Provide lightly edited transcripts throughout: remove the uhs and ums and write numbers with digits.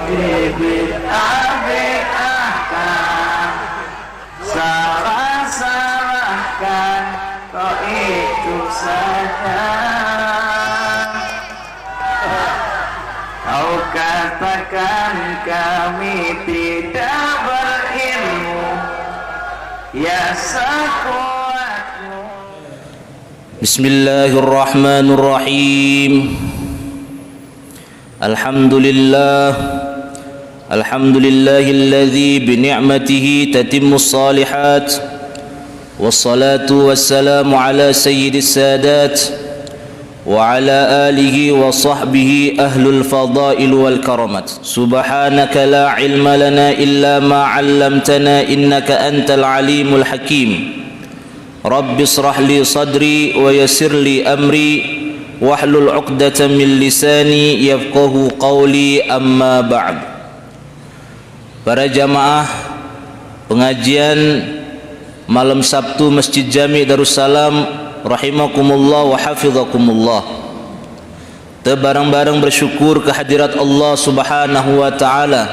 dibid'ah-bid'ahkan, salah-salahkan, kau itu saja. Kau katakan kami tidak berilmu, ya sekuatmu. Bismillahirrahmanirrahim. Alhamdulillahilladzi bini'matihi tatimmus salihat, wassalatu wassalamu ala sayyidis sadat wa ala alihi wa sahbihi ahlul fadail wal karamat. Subhanaka la ilma lana illa ma 'allamtana innaka antal alimul hakim. Rabbi israh li sadri wa yassir li amri wahlul 'uqdatam min lisani yafqahu qawli, amma ba'd. Para jamaah pengajian malam Sabtu Masjid Jami' Darussalam rahimakumullah wa hafizakumullah. Barang-barang bersyukur kehadirat Allah Subhanahu wa taala.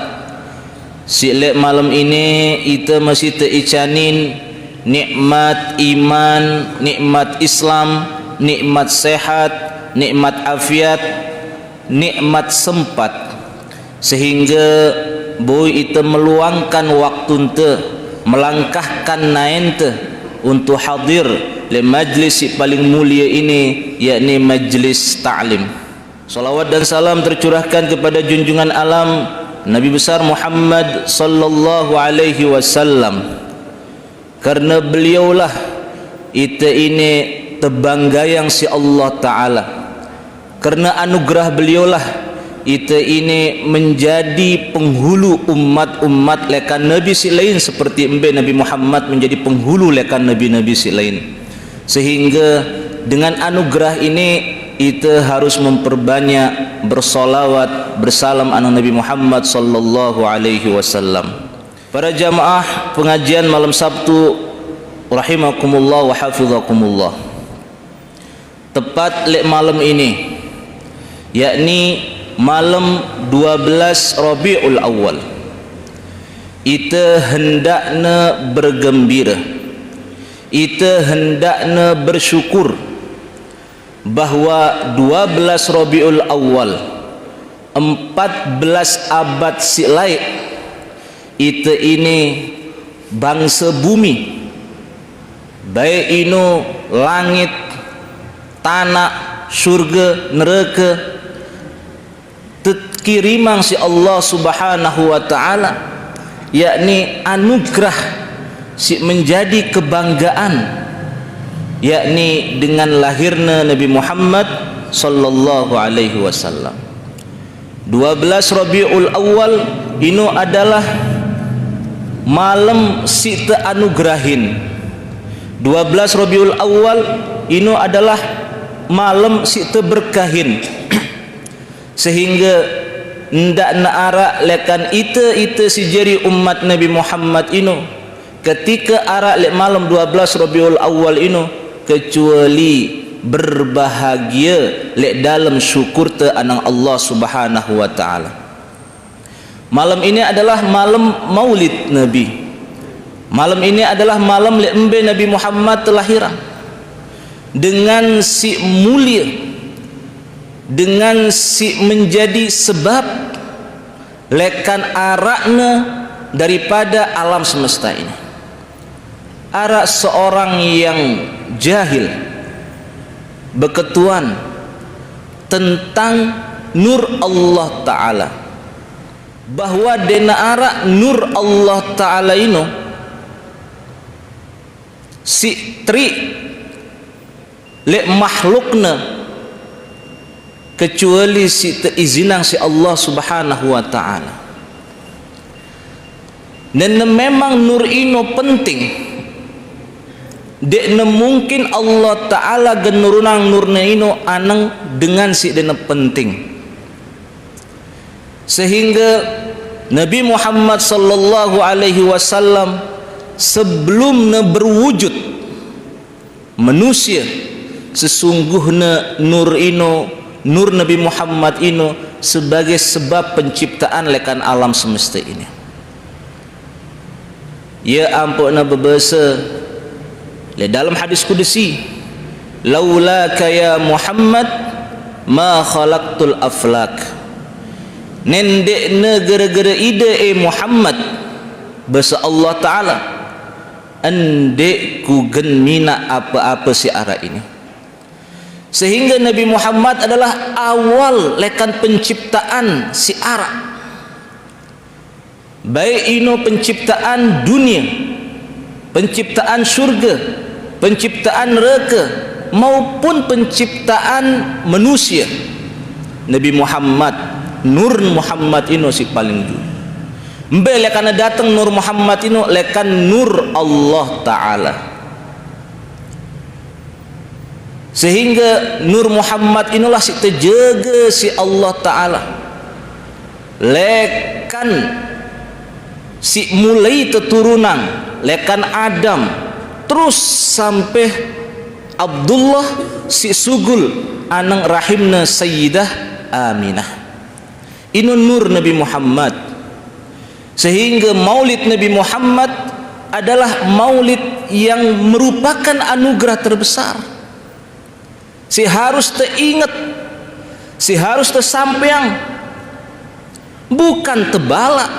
Silek malam ini kita masih teicanin nikmat iman, nikmat Islam, nikmat sehat, nikmat afiat, nikmat sempat, sehingga boy kita meluangkan waktu ente, melangkahkan nain ente untuk hadir le majlis paling mulia ini, yakni majlis ta'lim. Salawat dan salam tercurahkan kepada junjungan alam Nabi besar Muhammad sallallahu alaihi wasallam, karena beliaulah ita ini tebanggayang si Allah Ta'ala, karena anugerah beliaulah ita ini menjadi penghulu umat-umat lekan Nabi si lain, seperti Nabi Muhammad menjadi penghulu lekan Nabi-Nabi si lain. Sehingga dengan anugerah ini kita harus memperbanyak bersolawat bersalam anak Nabi Muhammad sallallahu alaihi wasallam. Para jamaah pengajian malam Sabtu rahimakumullah wa hafizakumullah, tepat lek malam ini, yakni malam 12 Rabiul Awal, kita hendaknya bergembira, kita hendaknya bersyukur bahwa 12 Rabiul Awal 14 abad silai kita ini bangsa bumi, baik inu langit, tanah, surga, neraka, kirimang si Allah Subhanahu wa taala, yakni anugerah si menjadi kebanggaan, yakni dengan lahirnya Nabi Muhammad sallallahu alaihi wasallam. 12 Rabiul Awal ini adalah malam si teanugerahin. 12 Rabiul Awal ini adalah malam si teberkahin, sehingga ndak naarak lekan ite si jari umat Nabi Muhammad ini ketika arak lek malam 12 Rabiul Awal ini kecuali berbahagia lek dalam syukur te anang Allah Subhanahu wa taala. Malam ini adalah malam Maulid Nabi. Malam ini adalah malam lek Nabi Muhammad telahiran, dengan si mulia, dengan si menjadi sebab lekan arakna daripada alam semesta ini. Arak seorang yang jahil berketuan tentang nur Allah Ta'ala, bahwa dena arak nur Allah Ta'ala ini si tri lek makhlukna kecuali si teizinang si Allah Subhanahu wa taala. Dan memang nur ino penting, dekna mungkin Allah taala genurunang nurna ino anang dengan si dena penting, sehingga Nabi Muhammad sallallahu alaihi wasallam sebelumnya berwujud manusia, sesungguhnya nur ino, nur Nabi Muhammad ino sebagai sebab penciptaan lekan alam semesta ini. Ya ampun berbahasa le dalam hadis kudusi, laulaka ya Muhammad ma khalaqtul aflak. Nendekna gara-gara ide Muhammad bahasa Allah Ta'ala, andek ku gen mina apa-apa si ara ini. Sehingga Nabi Muhammad adalah awal lekan penciptaan si ara, baik ino penciptaan dunia, penciptaan surga, penciptaan neraka, maupun penciptaan manusia. Nabi Muhammad, Nur Muhammad ino si paling dulu. Mbe lekana datang Nur Muhammad ino lekan Nur Allah Ta'ala. Sehingga Nur Muhammad inilah si terjaga si Allah Ta'ala. Lekan si mulai keturunan lekan Adam terus sampai Abdullah si sugul anang rahimna Sayyidah Aminah. Ini nur Nabi Muhammad. Sehingga maulid Nabi Muhammad adalah maulid yang merupakan anugerah terbesar. Si harus teringat, si harus tersampaiang, bukan terbala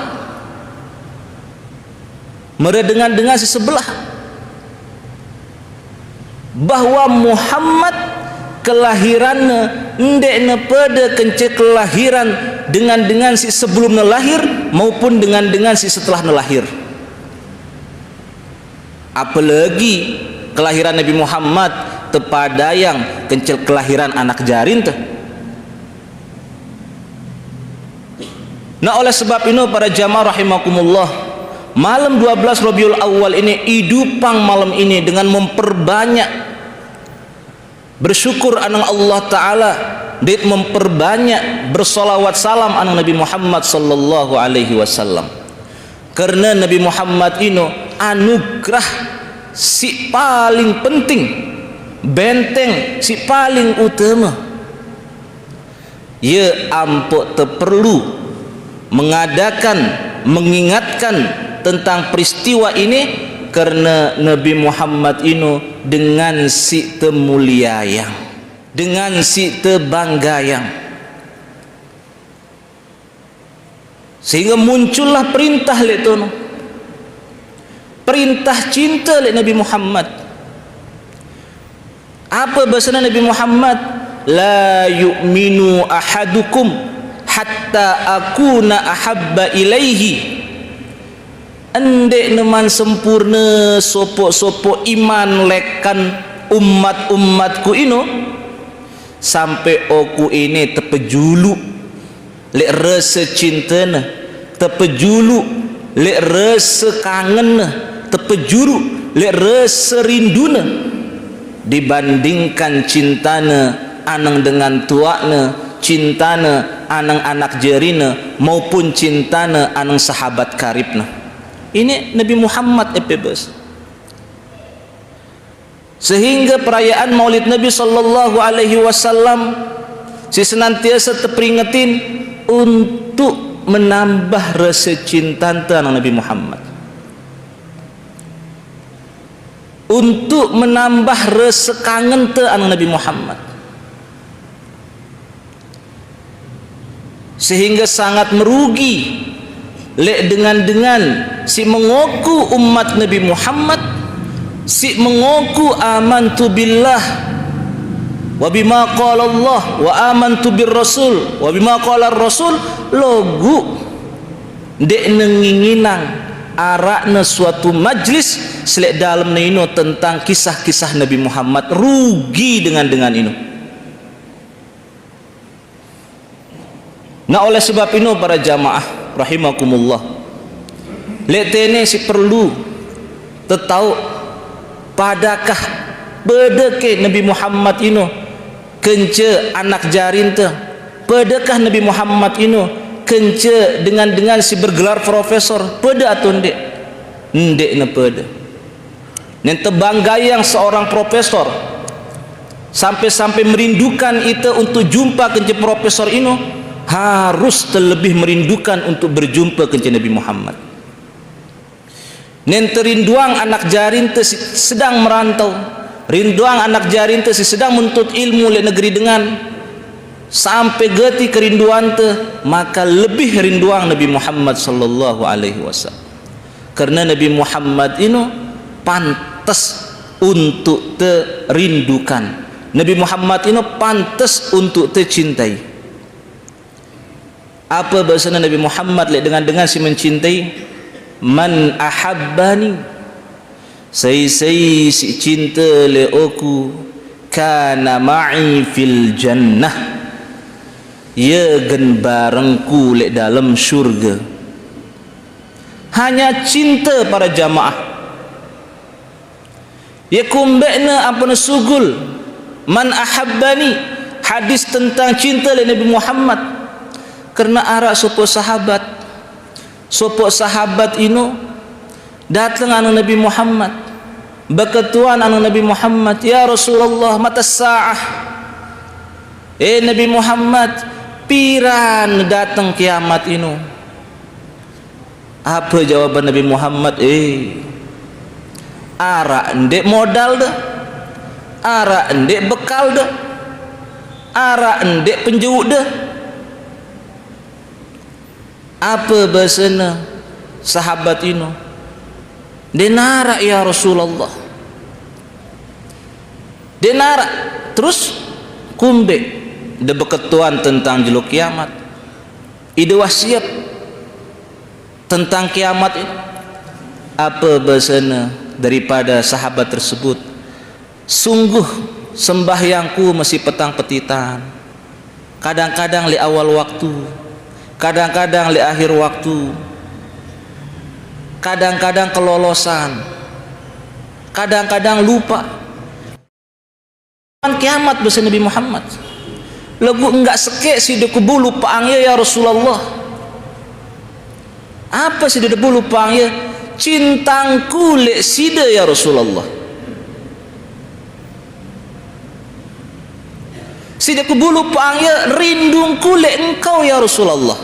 meredengan si sebelah, bahwa Muhammad kelahirannya ndekna pada kence kelahiran dengan si sebelum lahir maupun dengan si setelah lahir. Apalagi kelahiran Nabi Muhammad tepada yang kencel kelahiran anak jarin tuh. Nah oleh sebab ini para jamaah rahimakumullah, malam 12 Rabiul Awal ini idupang malam ini dengan memperbanyak bersyukur anang Allah Ta'ala, dan memperbanyak bersolawat salam anang Nabi Muhammad sallallahu alaihi wasallam. Karena Nabi Muhammad ini anugerah si paling penting, benteng si paling utama. Ya ampun terperlu mengadakan, mengingatkan tentang peristiwa ini, karena Nabi Muhammad ini dengan si temuliayang, dengan si tebanggayang, sehingga muncullah perintah letono, perintah cinta oleh Nabi Muhammad. Apa bahasa Nabi Muhammad? La yu'minu ahadukum hatta akuna ahabba ilaihi. Andek neman sempurna sopo iman lekan umat-umatku ino sampai aku ini terpejulu lek rasa cintana, terpejulu lek rasa kangenna, terpejulu lek rasa rinduna, dibandingkan cintana anang dengan tuakna, cintana anang anak jerina, maupun cintana anang sahabat karibna. Ini Nabi Muhammad bebas. Sehingga perayaan Maulid Nabi sallallahu alaihi wasallam si senantiasa terperingatin untuk menambah rasa cinta anang Nabi Muhammad, untuk menambah rasa kangen anang Nabi Muhammad. Sehingga sangat merugi lek dengan si mengaku umat Nabi Muhammad, si mengaku amantu billah wa bima qala Allah wa amantu bir rasul wa bima qala rasul, logu dek nenginginang arakna suatu majlis selek dalam nino tentang kisah-kisah Nabi Muhammad, rugi dengan ini. Nah oleh sebab ini para jamaah rahimakumullah, letene si perlu tetau padakah bedake Nabi Muhammad ino kence anak jarin teh, pedekah Nabi Muhammad ino kence dengan si bergelar profesor, pede atau ndek? Ndek na pede. Nen tebanggayang seorang profesor sampai merindukan itu untuk jumpa kence profesor ino, harus terlebih merindukan untuk berjumpa dengan Nabi Muhammad. Nen terinduang anak jarin te sedang merantau, rinduang anak jarin te sedang menuntut ilmu le negeri dengan sampai geti kerinduan te, maka lebih rinduang Nabi Muhammad sallallahu alaihi wasallam. Karena Nabi Muhammad ini pantas untuk terindukan. Nabi Muhammad ini pantas untuk tercintai. Apa bahasa Nabi Muhammad dengan si mencintai? Man ahabbani, say si cinta le aku, kana ma'i fil jannah, ya gen barengku le dalam syurga. Hanya cinta para jamaah ya kumbekna apa sugul. Man ahabbani, hadis tentang cinta le Nabi Muhammad. Karena arak sopo sahabat inu datang anu Nabi Muhammad, berketuan anu Nabi Muhammad, ya Rasulullah mata sa'ah, Nabi Muhammad piran datang kiamat inu. Apa jawaban Nabi Muhammad? Arak ndek modal dah, arak ndek bekal dah, arak ndek penjewuk dah. Apa bahasana sahabat ini? Denara ya Rasulullah, denara. Terus kumbe de beketuan tentang jeluk kiamat, ide wasiat tentang kiamat ini. Apa bahasana daripada sahabat tersebut? Sungguh sembahyangku masih petang petitan, kadang-kadang li awal waktu, kadang-kadang li akhir waktu, kadang-kadang kelolosan, kadang-kadang lupa. Kiamat bahasa Nabi Muhammad, lagu enggak sekek si dekebu lupaannya ya Rasulullah. Apa si dekebu lupaannya? Cintangku lek sida ya Rasulullah. Si dekebu lupaannya rindungku lek engkau ya Rasulullah.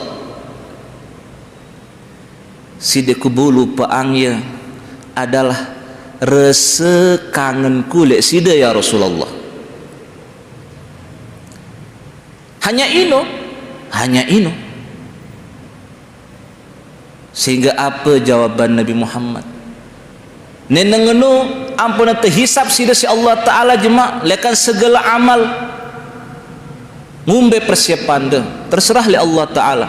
Si dekebu lupaannya adalah rasa kangenku lek sida ya Rasulullah. Hanya ino. Sehingga apa jawaban Nabi Muhammad? Nenengenu ampun terhisap sida si Allah Ta'ala jema lekan segala amal ngumbe persiapan dah terserah li Allah Ta'ala.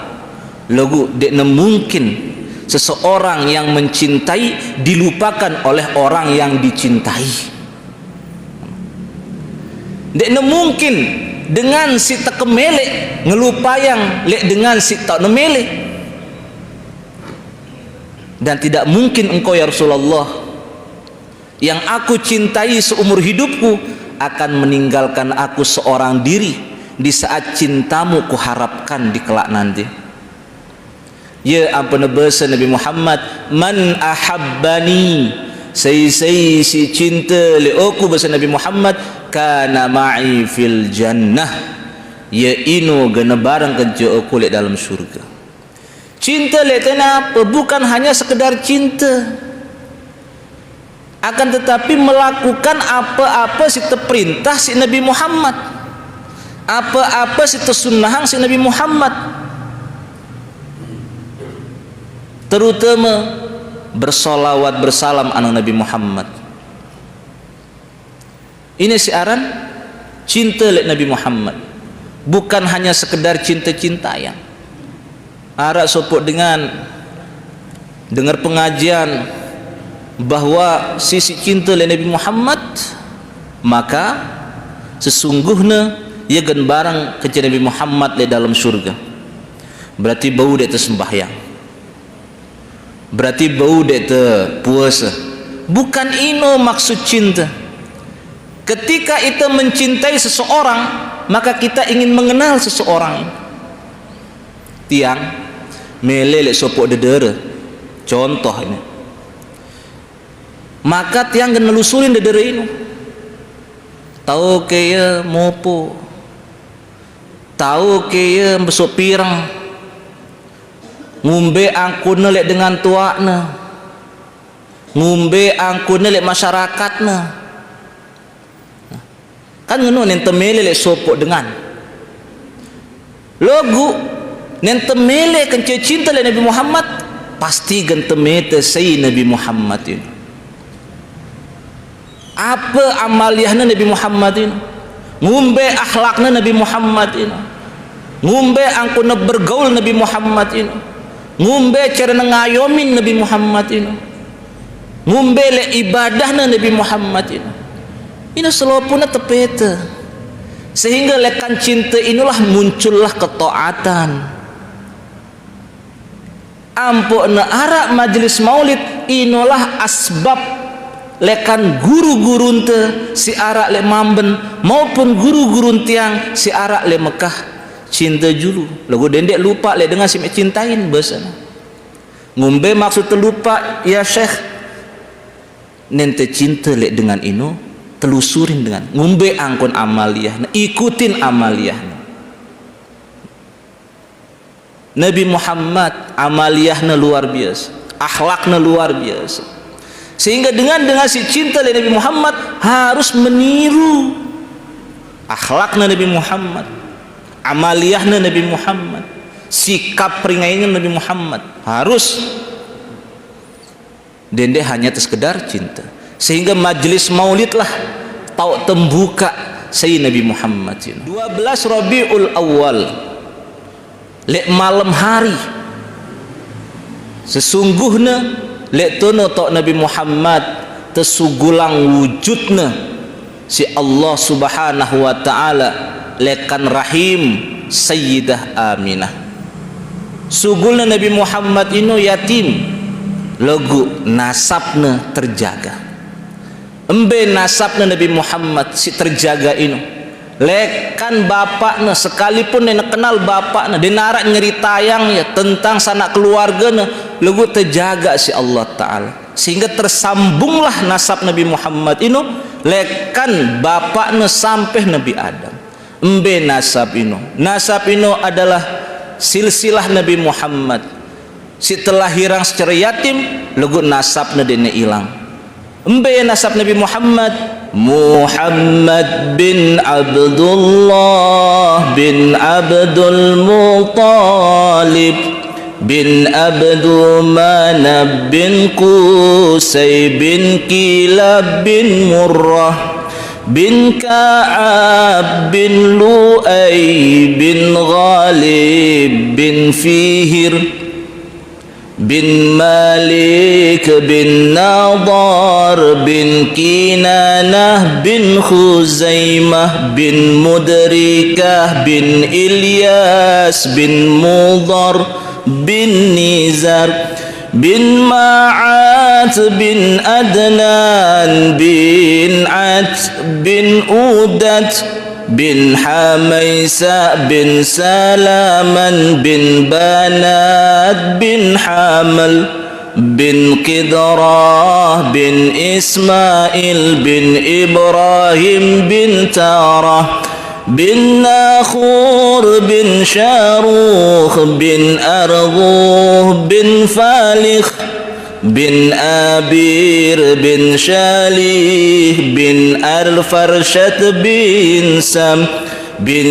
Lagu dek mungkin seseorang yang mencintai dilupakan oleh orang yang dicintai. Dek mungkin dengan si tak kemelek ngelupayang lek dengan si tak nemelek. Dan tidak mungkin engkau ya Rasulullah yang aku cintai seumur hidupku akan meninggalkan aku seorang diri di saat cintamu kuharapkan di kelak nanti. Ya ampun bahasa Nabi Muhammad, man ahabbani, si cinta li aku bahasa Nabi Muhammad, kana ma'i fil jannah, ya inu gana barang kerja aku li dalam surga. Cinta lek kenapa? Bukan hanya sekedar cinta, akan tetapi melakukan apa-apa si terperintah si Nabi Muhammad, apa-apa si tersunnahang si Nabi Muhammad, terutama bersolawat bersalam anu Nabi Muhammad. Ini siaran cinta lek Nabi Muhammad, bukan hanya sekedar cinta-cintayang. Arak sopok dengan dengar pengajian bahwa sisi cinta le Nabi Muhammad, maka sesungguhnya ia gen barang ke Nabi Muhammad le dalam surga. Berarti bau dia tersembahyang, berarti bau dia terpuasa. Bukan ino maksud cinta. Ketika kita mencintai seseorang, maka kita ingin mengenal seseorang. Tiang melelek sopok dedera, contoh ini, maka tiang kena nelusurin dedera ini, tahu kaya mopo, tahu ke ye besok pirang ngumbe angkuna lek dengan tuakna, ngumbe angkuna lek masyarakatna, kan ngono nen temele lek sopok dengan logu nen temele kan cinta lek Nabi Muhammad pasti gentemete say Nabi Muhammad ini. Apa amaliyahna Nabi Muhammad ini? Ngumbe akhlakna Nabi Muhammad ini, ngumbe angkuna bergaul Nabi Muhammad ini, ngumbe cara ngayomin Nabi Muhammad ini, ngumbe le ibadahna Nabi Muhammad ini selopuna tepete, sehingga lekan cinta inilah muncullah ketaatan. Ampuna arak majlis maulid inilah asbab lekan guru-guru te si arak le mamben maupun guru-guru tiang si arak le Mekah cinta julu lagu dendek lupa le dengan si cintain bahasa ngumbe maksud terlupa ya syekh nente cinta le dengan inu telusurin dengan ngumbe angkon amaliyah ikutin amaliyah Nabi Muhammad amaliyahna luar biasa, akhlakna luar biasa. Sehingga dengan si cinta Nabi Muhammad harus meniru akhlakna Nabi Muhammad, amaliyahna Nabi Muhammad, sikap peringainya Nabi Muhammad harus dende hanya sekedar cinta. Sehingga majlis maulidlah tau tembuka Sayyid Nabi Muhammad 12 Rabiul Awal lek malam hari sesungguhnya lek tono tok Nabi Muhammad tesugulang wujudna si Allah Subhanahu wa taala lekan rahim Sayyidah Aminah. Sugulna Nabi Muhammad ino yatim logu nasabna terjaga. Embe nasabna Nabi Muhammad si terjaga ino lekan bapakna sekalipun nenek kenal bapakna dinarak nyeritayang ya tentang sanak keluargana lugu terjaga si Allah Ta'ala sehingga tersambunglah nasab Nabi Muhammad ino lekan bapakna sampai Nabi Adam embe nasab ino adalah silsilah Nabi Muhammad setelah hirang secara yatim lugu nasabna dene ilang embe nasab Nabi Muhammad bin Abdullah bin Abdul Muttalib bin Abdu Manab bin Qusay bin Kilab bin Murrah bin Ka'ab bin Lu'ay bin Ghalib bin Fihir bin Malik bin Nadar bin Kinanah bin Khuzaimah bin Mudrikah bin Ilyas bin Mudar bin Nizar bin Ma'at bin Adnan bin At bin Udat bin Hamaisa bin Salaman bin Banat bin Hamal bin Qidrah bin Ismail bin Ibrahim bin Tarah bin Nakhur bin Sharukh bin Arghuh bin Falikh bin Abir bin Shalih bin Al-Farshat bin Sam bin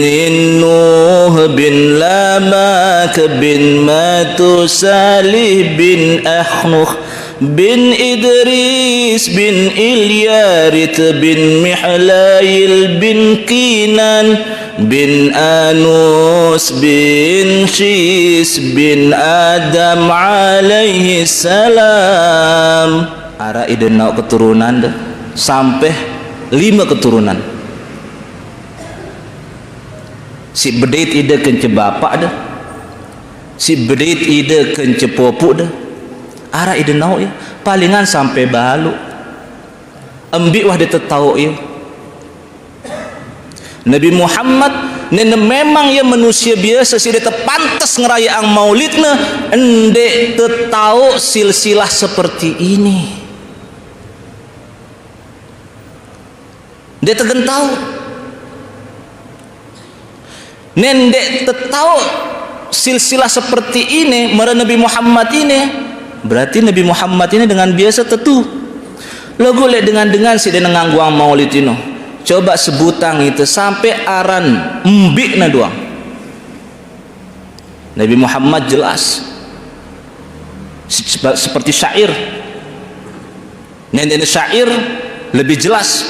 Nuh bin Lamak bin Matusalih bin Ahnukh bin Idris bin Ilyarit bin Mihlayil bin Kinan bin Anus bin Shis bin Adam alaihi salam. Ara idena keturunan dah sampai 5 keturunan. Si bedait ide kence bapak dah, si bedait ide kence popuk dah. Ara ide nau ya palingan sampai balu ambi wah dia tahu ya Nabi Muhammad nene memang ya manusia biasa sih dia pantas ngeraya ang maulidna ende tahu silsilah seperti ini dia tegentau nendek tetau silsilah seperti ini mara Nabi Muhammad ini, berarti Nabi Muhammad ini dengan biasa tetu lagu lek dengan si dia ngangguang maulid ini. Coba sebutang itu sampai aran mbik na doang. Nabi Muhammad jelas seperti syair. Nendek syair lebih jelas.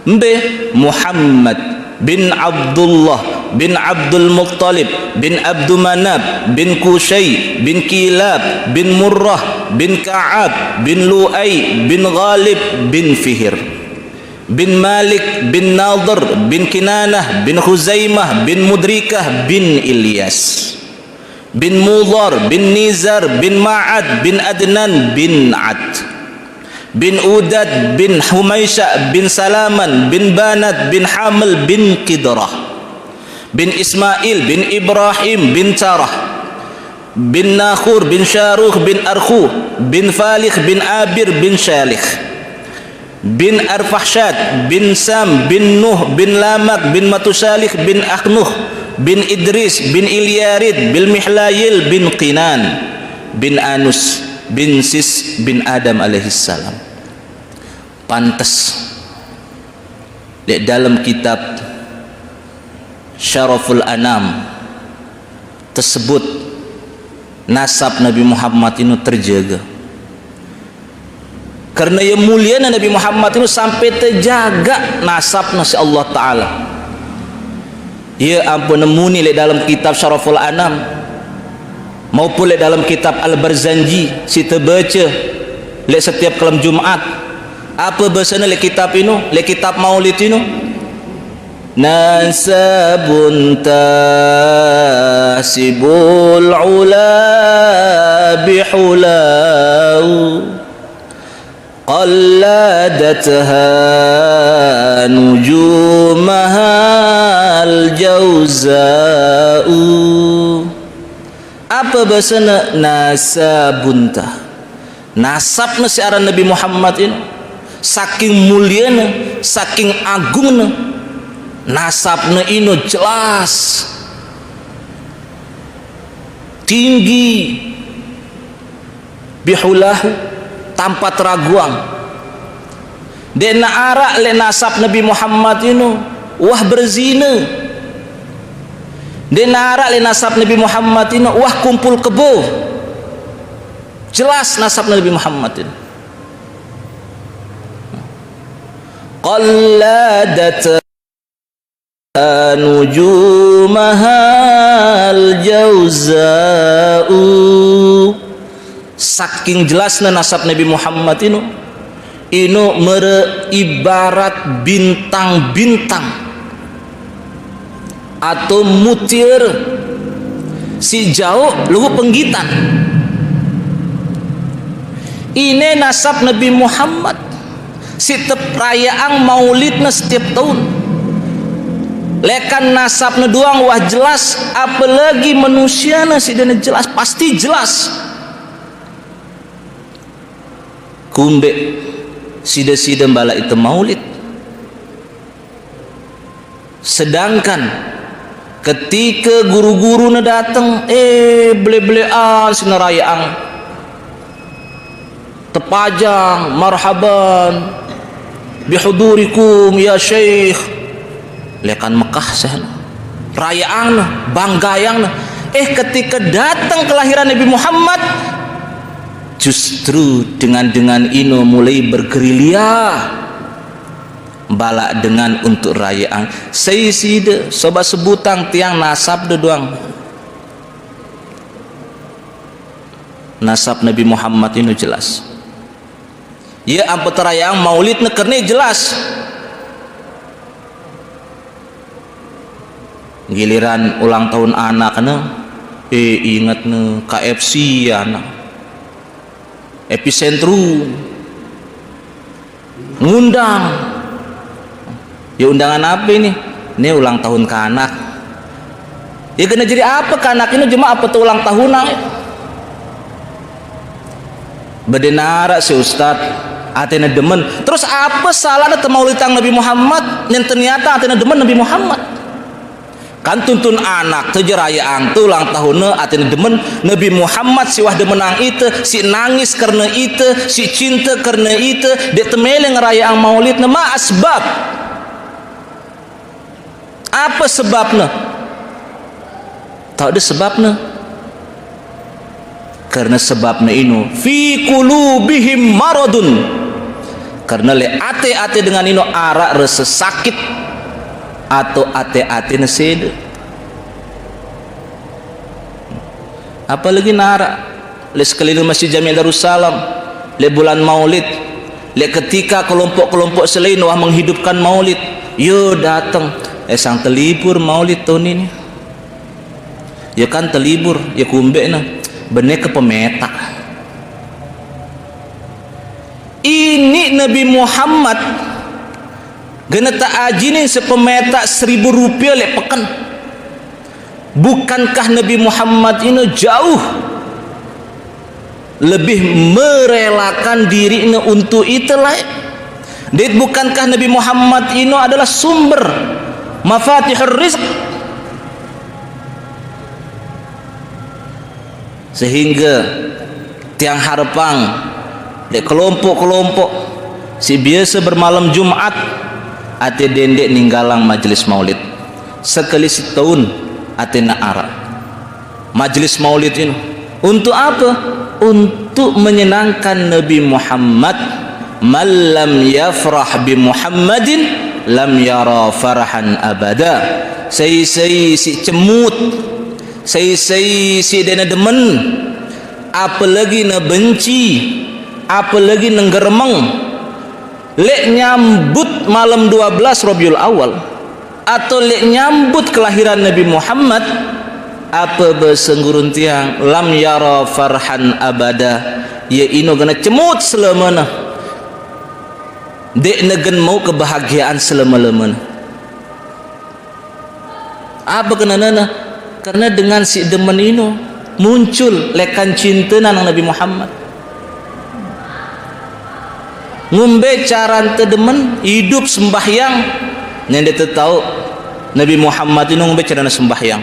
Mbe Muhammad bin Abdullah bin Abdul Muttalib bin Abdul Manab bin Qusay bin Kilab bin Murrah bin Ka'ab bin Lu'ay bin Ghalib bin Fihir bin Malik bin Nadir bin Kinanah bin Khuzaimah bin Mudrikah bin Ilyas bin Mudhar bin Nizar bin Ma'ad bin Adnan bin Ad bin Udad bin Humaysya bin Salaman bin Banat bin Hamil bin Qidrah bin Ismail bin Ibrahim bin Tarah bin Nakhur bin Syaruh bin Arkhu bin Falih bin Abir bin Shalih bin Arfahsyad bin Sam bin Nuh bin Lamak bin Matusalih bin Akhnuh bin Idris bin Ilyarid bin Mihlayil bin Qinan bin Anus bin Sis bin Adam alaihissalam. Pantas di dalam kitab Syaraful Anam tersebut nasab Nabi Muhammad ini terjaga, karena yang mulia Nabi Muhammad itu sampai terjaga nasab nasi Allah Ta'ala. Ya ampun, nemuni di dalam kitab Syaraful Anam maupun di dalam kitab Al-Barzanji kita baca di setiap malam Jumat. Apa bahasanya di kitab ini, di kitab maulid ini? Nasabun tasibul ula bihulau qalladatha nujumahal jauza'u. Apa bahasanya nasabunta? Nasabna si aran Nabi Muhammad ini saking muliana, saking agungna, nasabna ini jelas tinggi bihulahu tanpa teraguan. Dena arak le nasab Nabi Muhammad ini wah berzina. Dena arak le nasab Nabi Muhammad ini wah kumpul kebo. Jelas nasab Nabi Muhammad ini. Qalladat nujumahal jauza'u. Saking jelasnya nasab Nabi Muhammad ini ibarat bintang-bintang atau mutir si jauh luhu penggitan. Ini nasab Nabi Muhammad setiap perayaan maulidnya setiap tahun. Lekan nasabnya doang wah jelas, apalagi manusianya sidana jelas, pasti jelas. Kumbe sida-sida bala itu maulid. Sedangkan ketika guru-guru na datang, bele-belean sinarayaan tepajang marhaban bihudurikum ya syekh. Lekan Mekah sana rayaan banggayang. Ketika datang kelahiran Nabi Muhammad, justru dengan ini mulai bergerilya bala dengan untuk rayaan. Saya sida sobat sebutang tiang nasab doang. Nasab Nabi Muhammad ini jelas. Ya apa terayang maulid karena jelas. Giliran ulang tahun anak ingat KFC anak Epicentrum ngundang. Ya undangan apa ini? Ini ulang tahun ke anak. Ya kena jadi apa ke anak ini? Cuma apa tuh ulang tahun bedenara si Ustad atena demen. Terus apa salah ada maulid Nabi Muhammad yang ternyata atena demen Nabi Muhammad? kan tuntun anak tejerayaan tu ulang tahunna atina demen Nabi Muhammad si wah demenang itu, si nangis karena itu, si cinta karena itu, dia temele ngerayaan maulidna ma asbab. Apa sebabnya? Tak ada sebabnya. Karena sebabnya ini fi qulubihim maradun. Karena le ate-ate dengan ini arak rasa sakit atau ate-ate nesede. Apalagi nara le sekeliling Masjid Jami' Darussalam le bulan Maulid, le ketika kelompok-kelompok selain wah menghidupkan Maulid, yo datang sang telibur Maulid tahun ini. Ya kan telibur, ya kumbe na bener ke pemeta. Ini Nabi Muhammad gena tak ajinin sepemeta 1.000 rupiah le pekan. Bukankah Nabi Muhammad ini jauh lebih merelakan dirinya untuk itu lah? Dan bukankah Nabi Muhammad ini adalah sumber mafatihur rizq? Sehingga tiang harapang de kelompok-kelompok si biasa bermalam Jumat ate dendek ninggalang majelis maulid sekali setahun ate naara majelis maulid ini untuk apa? Untuk menyenangkan Nabi Muhammad. Man lam yafrah bi Muhammadin lam yara farahan abada. Say si cemut, say si dena demen, apalagi na benci, apalagi nenggeremeng lek nyambut malam 12 Rabiul Awal atau lek nyambut kelahiran Nabi Muhammad, apa besenggurun tiang lam yara farhan abada, ya ino gana cemut selamana, dek negen mau kebahagiaan selama-lamana. Apa kenana? Karena dengan si demen ino muncul lekan cinta nang Nabi Muhammad. Ngumbe cara tedemen hidup sembahyang yang dia tahu Nabi Muhammad ini ngumbe cara sembahyang,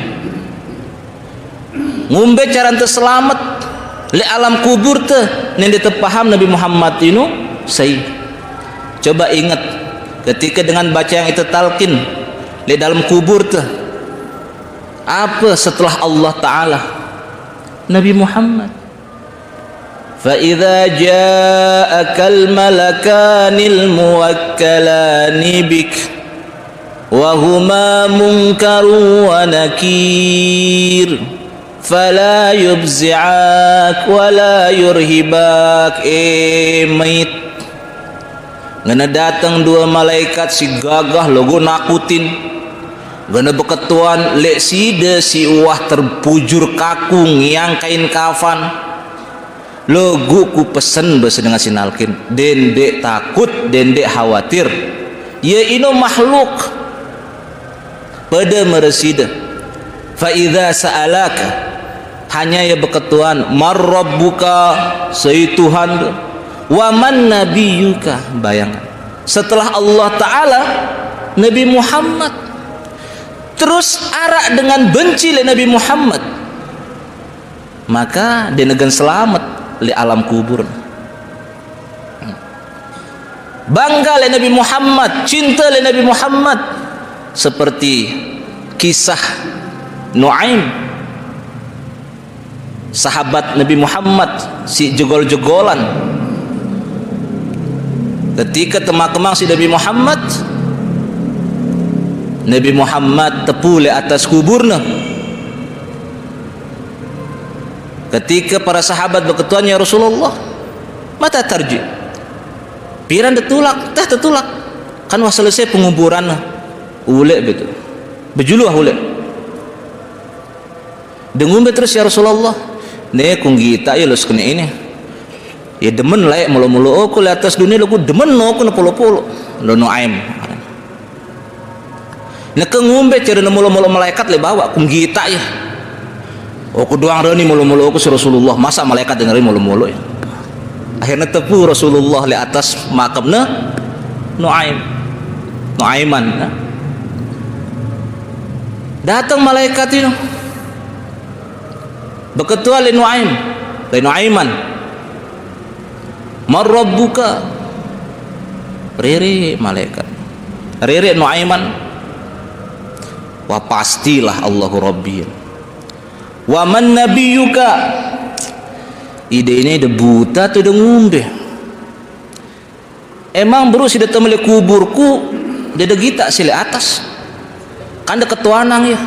ngumbe cara selamat le alam kubur te yang dia paham Nabi Muhammad ini saya. Coba ingat ketika dengan baca yang itu talqin le dalam kubur te apa setelah Allah Ta'ala Nabi Muhammad. فَإِذَا جَاءَكَ الْمَلَكَانِ الْمُوَكَّلَانِ بِكَ وَهُمَا مُنْكَرٌ وَنَكِيرٌ فَلَا يُبْزِعَاكَ وَلَا يُرْهِبَاكَ mayit. Ngana datang dua malaikat si gagah logo nakutin, ngana beketuan lek si uah terpujur kakung yang kain kafan. Logo ku pesen bahasa dengan sinalkin dendek takut, dendek khawatir, ya ino makhluk pada meresida. Fa idza sa'alaka, hanya ya beketuan mar rabbuka, sai Tuhan, wa man nabiyuka, bayangan setelah Allah Ta'ala Nabi Muhammad, terus arak dengan benci le Nabi Muhammad, maka dia negan selamat li alam kubur. Bangga le Nabi Muhammad, cinta le Nabi Muhammad, seperti kisah Nuaim sahabat Nabi Muhammad si jegol-jegolan ketika temak-temak si Nabi Muhammad tepu le atas kuburna. Ketika para sahabat berketuan, ya Rasulullah, mata tarji piran tetulak kan wah selesai penguburan ulek betul bejuluh ulek dengung terus ya Rasulullah, ne kung gita ya los kena ini ya demen lah ya mulu-mulu aku di atas dunia aku demen aku na polo-polo lo Nuaim na kengumbe cara na mulu-mulu malaikat le bawa kung gita ya. Aku doang rani mulu-mulu aku si Rasulullah, masa malaikat dengerin mulu-mulu ya. Akhirnya tepu Rasulullah di atas makamnya Nuaiman. Datang malaikat itu berketua li Nuaiman, man rabbuka, rere malaikat, rere Nuaiman, wah pastilah Allahu Rabbi. Wa man nabiyuka, ide ini de buta tu de ngumbe. Emang bro si datang mele kuburku, dia de gita sile atas, kan de ketuanang ya.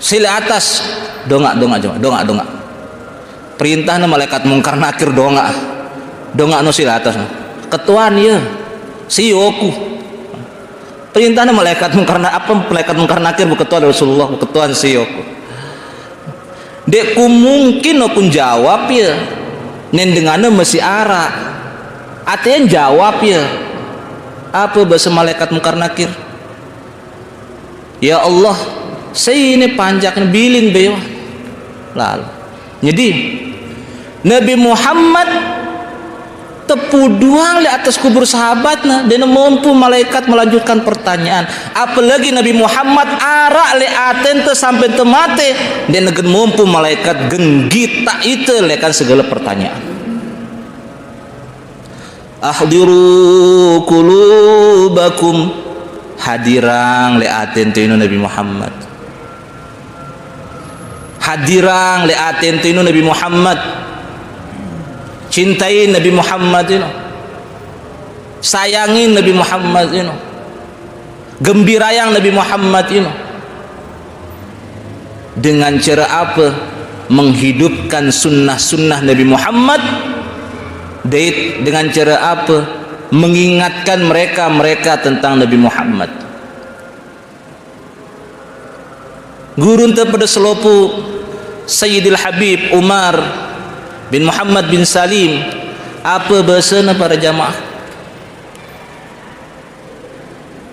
Sile atas, dongak. Perintahna malaikat mungkar nakir dongak no sile atas. Ketuaan ya, sioku. Perintahna malaikat mungkar nakir ketuaan Rasulullah, ketuaan sioku. Dekku mungkin okun jawab ya, nendengana masih ara. Artinya jawab ya. Apa bahasa malaikat mungkar nakir? Ya Allah, saya ini panjaknya bilin bewa. Lalu, jadi Nabi Muhammad tepuduang di atas kubur sahabatnya, dan mampu malaikat melanjutkan pertanyaan. Apalagi Nabi Muhammad arak le aten te sampai te mate, dan mampu malaikat genggita itu lekan segala pertanyaan. Ahdiru qulubakum, hadirang le aten te Nabi Muhammad. Hadirang le aten te Nabi Muhammad. Cintai Nabi Muhammad ini, sayangin Nabi Muhammad ini, gembirayang Nabi Muhammad ini. Dengan cara apa? Menghidupkan sunnah-sunnah Nabi Muhammad. Dengan cara apa? Mengingatkan mereka tentang Nabi Muhammad. Gurun pada selopu Sayyidil Habib Umar bin Muhammad bin Salim, apa bahasana para jamaah?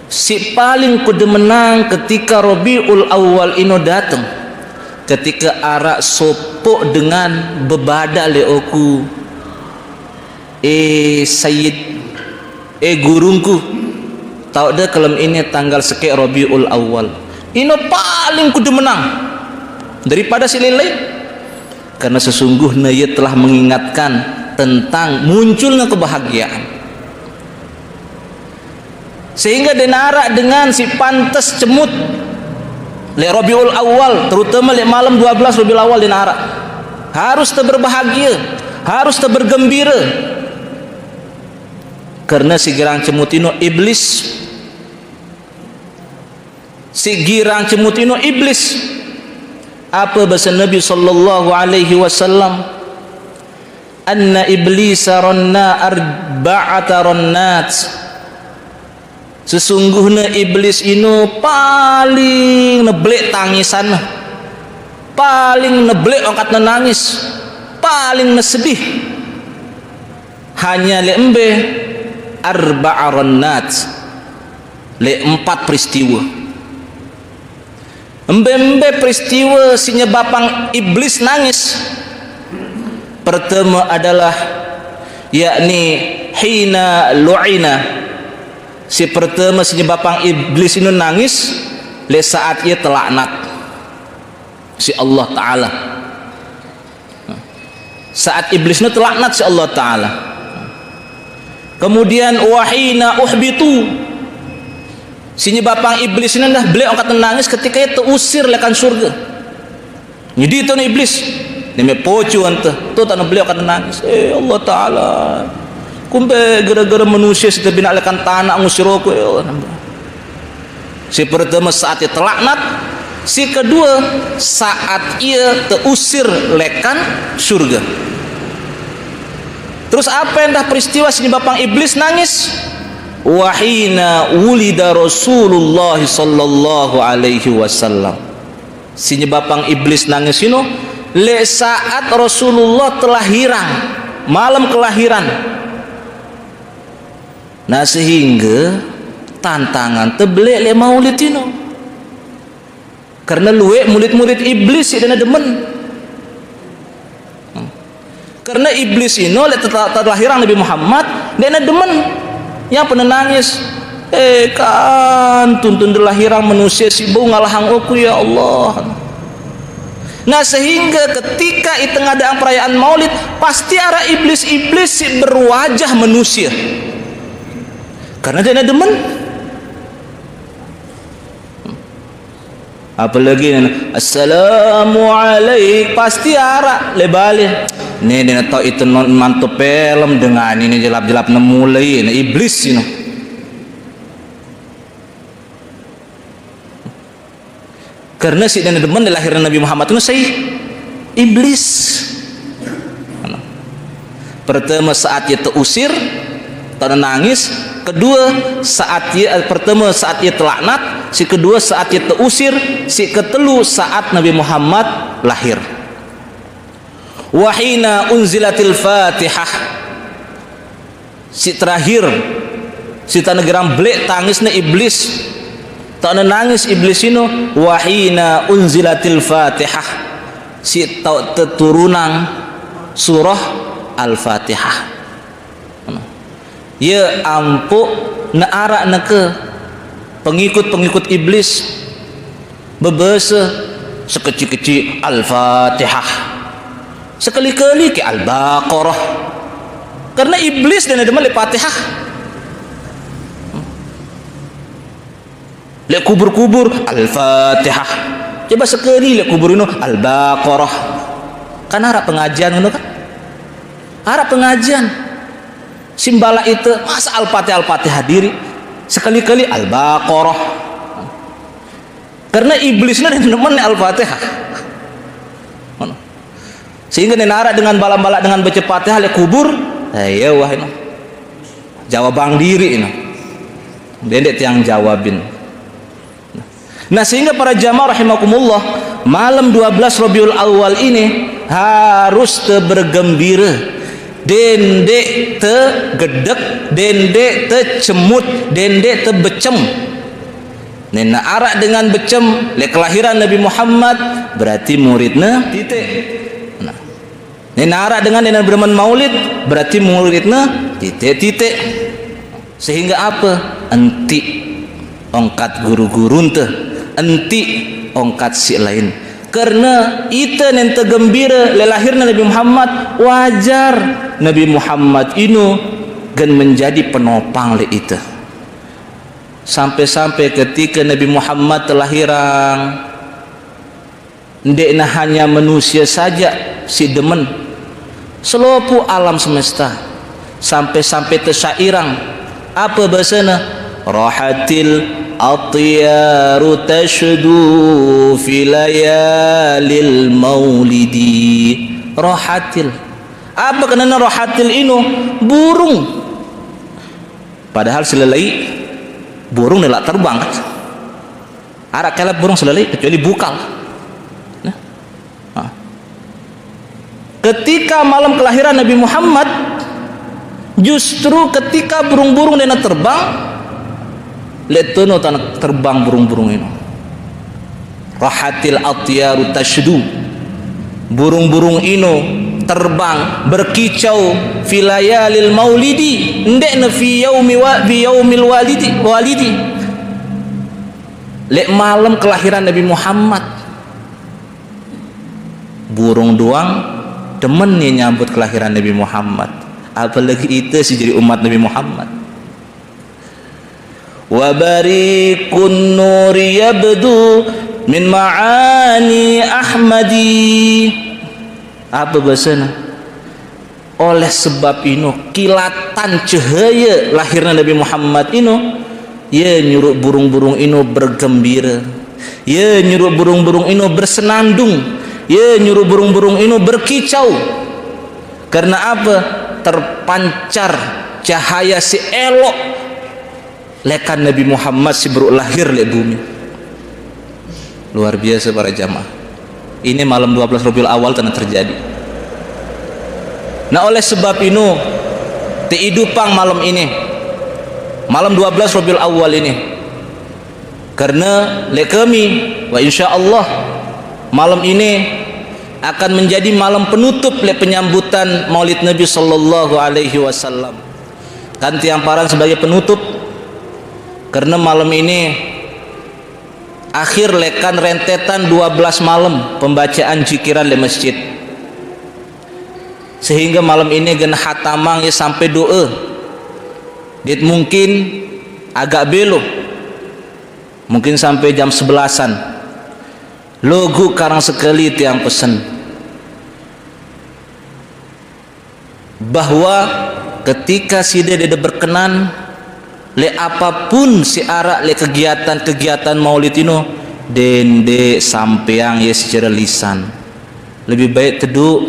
Si paling kudu menang ketika Rabiul Awal ino datang, ketika arak sopok dengan bebada leoku, Sayyid, gurungku, tahu dah kalau ini tanggal sekek Rabiul Awal, ino paling kudu menang daripada si lele. Karena sesungguhnya ia telah mengingatkan tentang munculnya kebahagiaan, sehingga denara dengan si pantas cemut le Rabiul Awal, terutama le malam 12 Rabiul Awal denara harus berbahagia, harus bergembira. Karena si girang cemut ino iblis, si girang cemut ino iblis. Apa bahasa Nabi sallallahu alaihi wasallam? Anna iblisa ranna arba'ata rannat. Sesungguhnya iblis ini paling neblek tangisan, paling neblek angkat nangis, paling nesedih. Hanya lembe arba'a rannat, le 4 peristiwa. Embe-embe peristiwa si nyebabang iblis nangis. Pertama adalah yakni hina lu'ina. Si pertama si nyebabang iblis ini nangis le saat ia telaknat si Allah Ta'ala. Saat iblis ini telaknat si Allah Ta'ala. Kemudian wahina uhbitu, si nyebabang iblis ini dah beliau angkat nangis ketika itu usir lekan surga. Jadi itu iblis demi pocu ante tu tanah beliau akan nangis. Allah Ta'ala, kumbe gara-gara manusia kita bina lekan tanah ngusir aku. Si pertama saat ia terlaknat, si kedua saat ia terusir lekan surga. Terus apa yang dah peristiwa si nyebabang iblis nangis? Wahina wulida Rasulullah sallallahu alaihi wasallam. Si nyebabang iblis nangis ino le saat Rasulullah telah hirang, malam kelahiran. Nah sehingga tantangan tebelek le maulid ino, karena luwe murid-murid iblis dana demen. Karena iblis ino le telah hirang Nabi Muhammad dana demen. Yang pernah nangis kan tuntun lahiran manusia si bau ngalahang aku ya Allah. Nah sehingga ketika itu ngadang perayaan maulid pasti ada iblis-iblis si berwajah manusia karena dia demen. Apalagi assalamualaikum pasti ara lebale nih dia tahu itu mantap film dengan ini jelap-jelap mulai iblis ini. Karena si dan demen dilahirkan Nabi Muhammad itu saya iblis. Pertama saat ia terusir, tak nangis. Kedua saat ia pertama saat ia terlaknat, si kedua saat ia terusir, si ketelu saat Nabi Muhammad lahir. Wahina unzilatil Fatihah. Si terakhir si tanah geram blek tangisnya iblis. Tak nangis iblis ini wahina unzilatil Fatihah si tau teturunan surah Al-Fatihah ya ampu na arak na ke pengikut-pengikut iblis bebesa sekecil-kecil Al-Fatihah sekali-kali ke Al-Baqarah karena iblis dan ada malik Fatihah. Lek kubur-kubur Al-Fatihah. Coba sekali lek kubur ini Al-Baqarah. Kan harap pengajian kan? Harap pengajian. Simbala itu masa Al-Fatihah diri. Sekali-kali Al-Baqarah. Karena iblisnya teman Al-Fatihah. Sehingga nenara dengan bala-bala dengan baca Fatihah lek kubur, ya wah ini. Jawabang diri ini. Dendek yang jawabin. Nah sehingga para jamaah rahimakumullah malam 12 Rabiul Awal ini harus bergembira, dendek tegedek, dendek tecemut, dendek tebecem. Nena arak dengan becem le kelahiran Nabi Muhammad berarti muridnya titik. Nah, nena arak dengan nena berman maulid berarti muridnya titik-titik. Sehingga apa? Enti ongkat guru-guru teh enti ongkat si lain karena ita nente gembira lelahirna Nabi Muhammad wajar Nabi Muhammad ini gan menjadi penopang le ita sampai-sampai ketika Nabi Muhammad terlahiran ndekna hanya manusia saja si demen seluruh alam semesta sampai-sampai tersairang apa bahasana rahatil atyaru tashdu fi layalil maulidi rahatil apa kenana rahatil ini burung padahal selelai burung nelak terbang arak kelap burung selelai kecuali bukal nah. Ketika malam kelahiran Nabi Muhammad justru ketika burung-burung dena terbang letono tanah terbang burung-burung ini rahatil atyaru tashdu burung-burung ini terbang berkicau fi layalil maulidi ndekna fi yaumil walidi lek malam kelahiran Nabi Muhammad burung doang demen nih nyambut kelahiran Nabi Muhammad apalagi itu sih jadi umat Nabi Muhammad wa barikun nuri yabdu min ma'ani ahmadi apa bahasanya oleh sebab ini kilatan cahaya lahirnya Nabi Muhammad ini ya nyuruh burung-burung ini bergembira ya nyuruh burung-burung ini bersenandung ya nyuruh burung-burung ini berkicau karena apa terpancar cahaya si elok lekan Nabi Muhammad si baru lahir le bumi luar biasa para jamaah ini malam 12 Rabiul Awal telah terjadi nah oleh sebab ini teidupang malam ini malam 12 Rabiul Awal ini karena le kami wa insyaallah malam ini akan menjadi malam penutup le penyambutan Maulid Nabi sallallahu alaihi wasallam kan tiang paran sebagai penutup karena malam ini akhir lekan rentetan 12 malam pembacaan zikiran di masjid, sehingga malam ini gen hatamang ya sampai doa dit mungkin agak belok, mungkin sampai jam 11-an. Logo karang sekali tiang pesen bahwa ketika si dede berkenan le apapun si arak le kegiatan maulid ini dende sampeang ya secara lisan, lebih baik teduk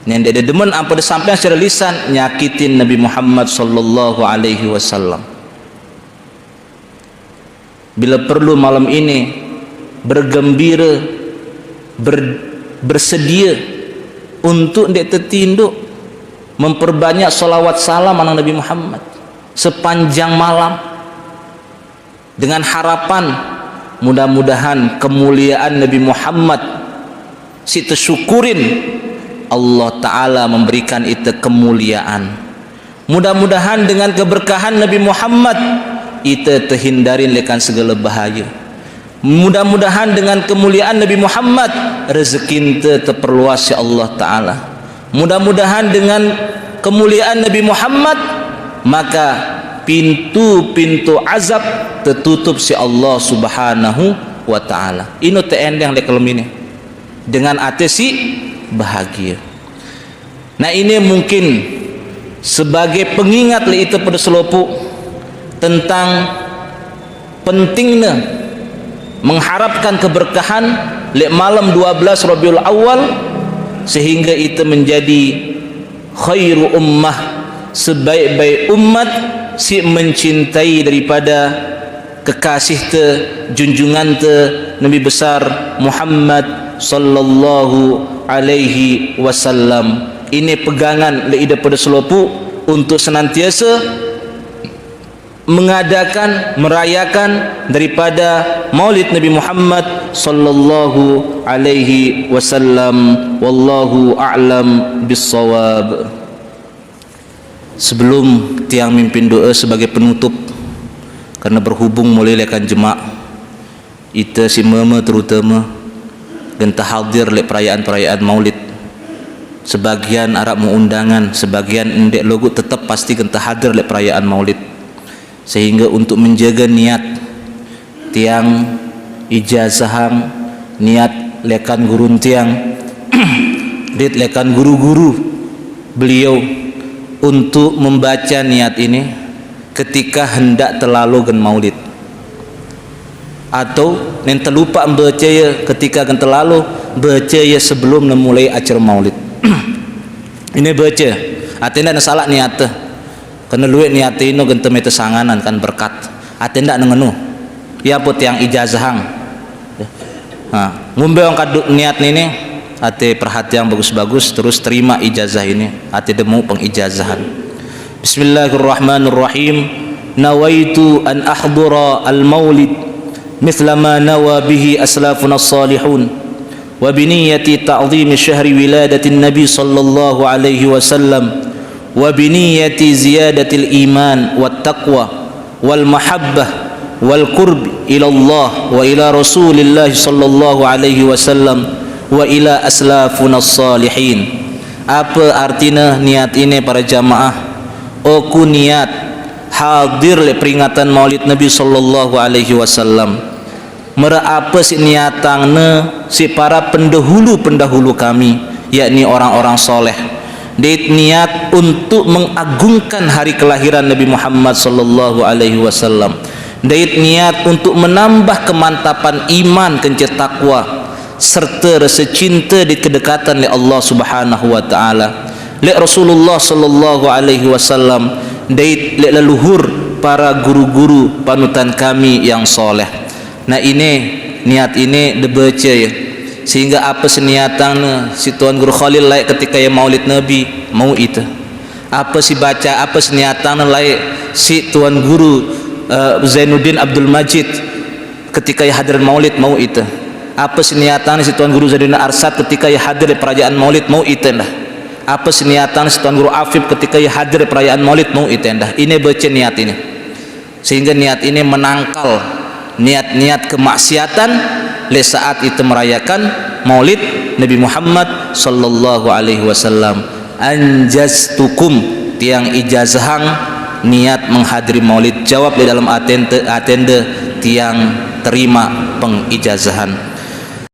nende demen apa de sampeang secara lisan nyakitin Nabi Muhammad sallallahu alaihi wasallam. Bila perlu malam ini bergembira, bersedia untuk ndek tertinduk memperbanyak salawat salam anak Nabi Muhammad sepanjang malam, dengan harapan mudah-mudahan kemuliaan Nabi Muhammad si tersyukurin Allah Ta'ala memberikan itu kemuliaan. Mudah-mudahan dengan keberkahan Nabi Muhammad itu terhindarin lekan segala bahaya. Mudah-mudahan dengan kemuliaan Nabi Muhammad rezeki itu terperluas ya Allah Ta'ala. Mudah-mudahan dengan kemuliaan Nabi Muhammad maka pintu-pintu azab tertutup si Allah Subhanahu wa Ta'ala. Ini teendang lekelem ini dengan hati si bahagia. Nah ini mungkin sebagai pengingat li itu pada selopuk tentang pentingnya mengharapkan keberkahan li malam 12 Rabiul Awal, sehingga itu menjadi khairu ummah, sebaik-baik umat si mencintai daripada kekasih te junjungan te Nabi besar Muhammad sallallahu alaihi wasallam. Ini pegangan lidah pada selopu untuk senantiasa mengadakan, merayakan daripada Maulid Nabi Muhammad sallallahu alaihi wasallam. Wallahu a'lam bissawab. Sebelum tiang mimpin doa sebagai penutup, karena berhubung mulai lekan jemaah ita si mama terutama genta hadir le perayaan-perayaan Maulid. Sebagian Arab mau undangan, sebagian endek logo tetap pasti genta hadir le perayaan Maulid. Sehingga untuk menjaga niat tiang ijazahang, niat lekan gurun tiang dit lekan guru-guru beliau untuk membaca niat ini ketika hendak terlalu gen Maulid, atau yang terlupa membaca ya ketika gen terlalu baca ya sebelum memulai acara Maulid. Ini baca atenda salah niat karena luwe niat ini gen teme tesanganan kan berkat atenda ngenu ya pot yang ijazahang ngombe ang kaduk niat ini ate perhatian bagus-bagus terus terima ijazah ini ate demu pengijazahan. Bismillahirrahmanirrahim. Nawaitu an ahdura al-maulid mithla ma nawa bihi aslafuna as-salihun wa biniyati ta'zim syahri wiladati nabi sallallahu alaihi wasallam wa biniyati ziyadatil iman wat taqwa wal mahabbah wal qurb ila Allah wa ila Rasulillah sallallahu alaihi wasallam wa ila aslafuna as-salihin. Apa artinya niat ini para jamaah? Aku niat hadir le peringatan Maulid Nabi sallallahu alaihi wasallam. Mera apa si niatangna si para pendahulu kami, yakni orang-orang soleh. Dit niat untuk mengagungkan hari kelahiran Nabi Muhammad sallallahu alaihi wasallam. Dit niat untuk menambah kemantapan iman kencet takwa serta rasa cinta di kedekatan oleh Allah Subhanahu wa taala. Le Rasulullah sallallahu alaihi wasallam dait le leluhur para guru-guru panutan kami yang soleh. Nah ini niat ini dibaca ya, sehingga apa seniatan si Tuan Guru Khalil layak ketika ya Maulid Nabi mau itu. Apa si baca apa seniatan layak si Tuan Guru Zainuddin Abdul Majid ketika ya hadir Maulid mau itu. Apa seniatan si Tuan Guru Zainuddin Arsad ketika ya hadir di perayaan Maulid mau itu dah. Apa seniatan si Tuan Guru Afif ketika ya hadir di perayaan Maulid mau itu dah. Ini baca niat ini. sehingga niat ini menangkal niat-niat kemaksiatan le saat itu merayakan Maulid Nabi Muhammad sallallahu alaihi wasallam. Anjaztukum tiang ijazahang niat menghadiri Maulid, jawab di dalam atende tiang terima pengijazahan.